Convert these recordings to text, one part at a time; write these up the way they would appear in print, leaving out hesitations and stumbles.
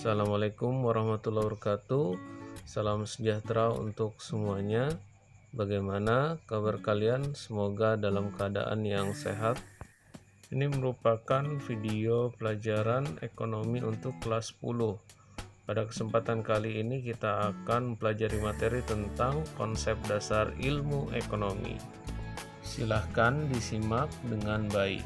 Assalamualaikum warahmatullahi wabarakatuh. Salam sejahtera untuk semuanya. Bagaimana kabar kalian? Semoga dalam keadaan yang sehat. Ini merupakan video pelajaran ekonomi untuk kelas 10. Pada kesempatan kali ini kita akan mempelajari materi tentang konsep dasar ilmu ekonomi. Silahkan disimak dengan baik.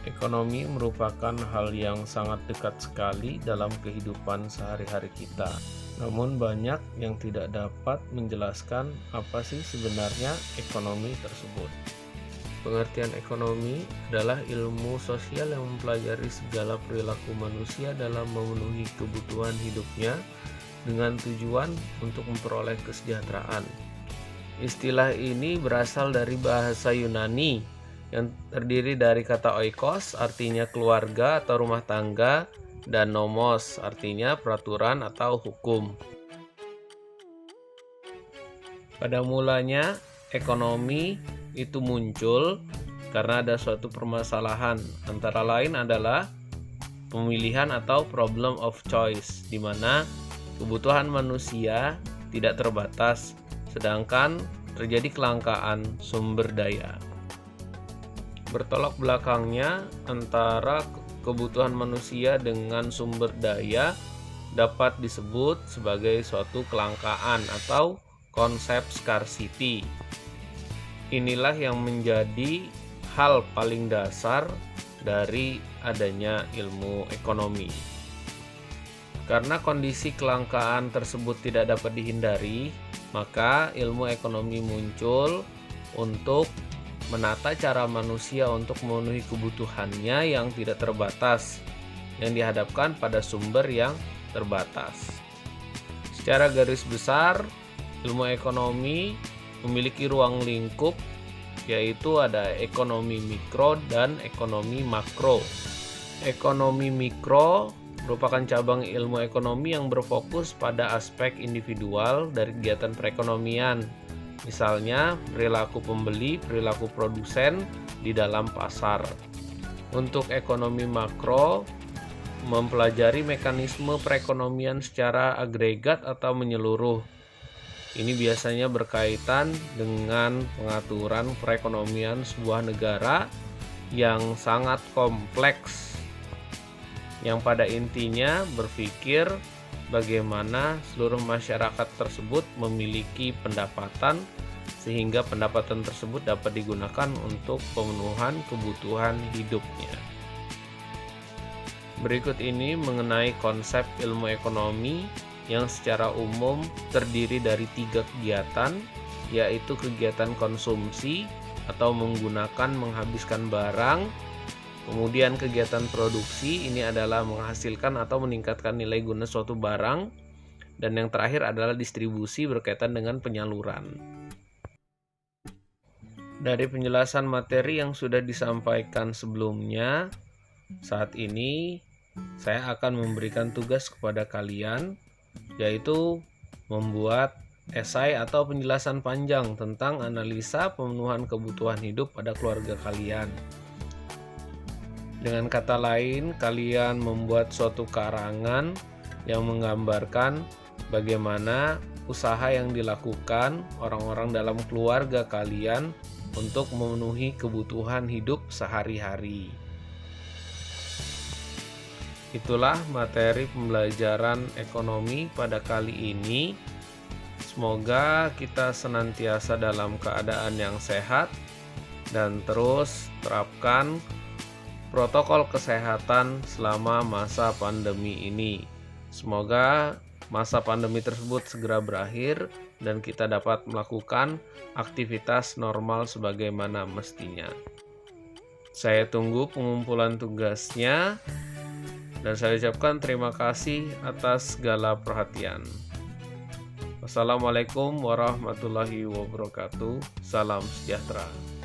Ekonomi merupakan hal yang sangat dekat sekali dalam kehidupan sehari-hari kita. Namun banyak yang tidak dapat menjelaskan apa sih sebenarnya ekonomi tersebut. Pengertian ekonomi adalah ilmu sosial yang mempelajari segala perilaku manusia dalam memenuhi kebutuhan hidupnya dengan tujuan untuk memperoleh kesejahteraan. Istilah ini berasal dari bahasa Yunani yang terdiri dari kata oikos artinya keluarga atau rumah tangga dan nomos artinya peraturan atau hukum. Pada mulanya ekonomi itu muncul karena ada suatu permasalahan, antara lain adalah pemilihan atau problem of choice, di mana kebutuhan manusia tidak terbatas sedangkan terjadi kelangkaan sumber daya. Bertolak belakangnya antara kebutuhan manusia dengan sumber daya dapat disebut sebagai suatu kelangkaan atau konsep scarcity. Inilah yang menjadi hal paling dasar dari adanya ilmu ekonomi. Karena kondisi kelangkaan tersebut tidak dapat dihindari, maka ilmu ekonomi muncul untuk menata cara manusia untuk memenuhi kebutuhannya yang tidak terbatas, yang dihadapkan pada sumber yang terbatas. Secara garis besar, ilmu ekonomi memiliki ruang lingkup, yaitu ada ekonomi mikro dan ekonomi makro. Ekonomi mikro merupakan cabang ilmu ekonomi yang berfokus pada aspek individual dari kegiatan perekonomian. Misalnya, perilaku pembeli, perilaku produsen di dalam pasar. Untuk ekonomi makro, mempelajari mekanisme perekonomian secara agregat atau menyeluruh. Ini biasanya berkaitan dengan pengaturan perekonomian sebuah negara yang sangat kompleks, yang pada intinya berpikir bagaimana seluruh masyarakat tersebut memiliki pendapatan sehingga pendapatan tersebut dapat digunakan untuk pemenuhan kebutuhan hidupnya. Berikut ini mengenai konsep ilmu ekonomi yang secara umum terdiri dari 3 kegiatan, yaitu kegiatan konsumsi atau menghabiskan barang. Kemudian kegiatan produksi, ini adalah menghasilkan atau meningkatkan nilai guna suatu barang. Dan yang terakhir adalah distribusi berkaitan dengan penyaluran. Dari penjelasan materi yang sudah disampaikan sebelumnya, saat ini saya akan memberikan tugas kepada kalian, yaitu membuat esai atau penjelasan panjang tentang analisa pemenuhan kebutuhan hidup pada keluarga kalian. Dengan kata lain, kalian membuat suatu karangan yang menggambarkan bagaimana usaha yang dilakukan orang-orang dalam keluarga kalian untuk memenuhi kebutuhan hidup sehari-hari. Itulah materi pembelajaran ekonomi pada kali ini. Semoga kita senantiasa dalam keadaan yang sehat dan terus terapkan protokol kesehatan selama masa pandemi ini. Semoga masa pandemi tersebut segera berakhir dan kita dapat melakukan aktivitas normal sebagaimana mestinya. Saya tunggu pengumpulan tugasnya dan saya ucapkan terima kasih atas segala perhatian. Wassalamualaikum warahmatullahi wabarakatuh. Salam sejahtera.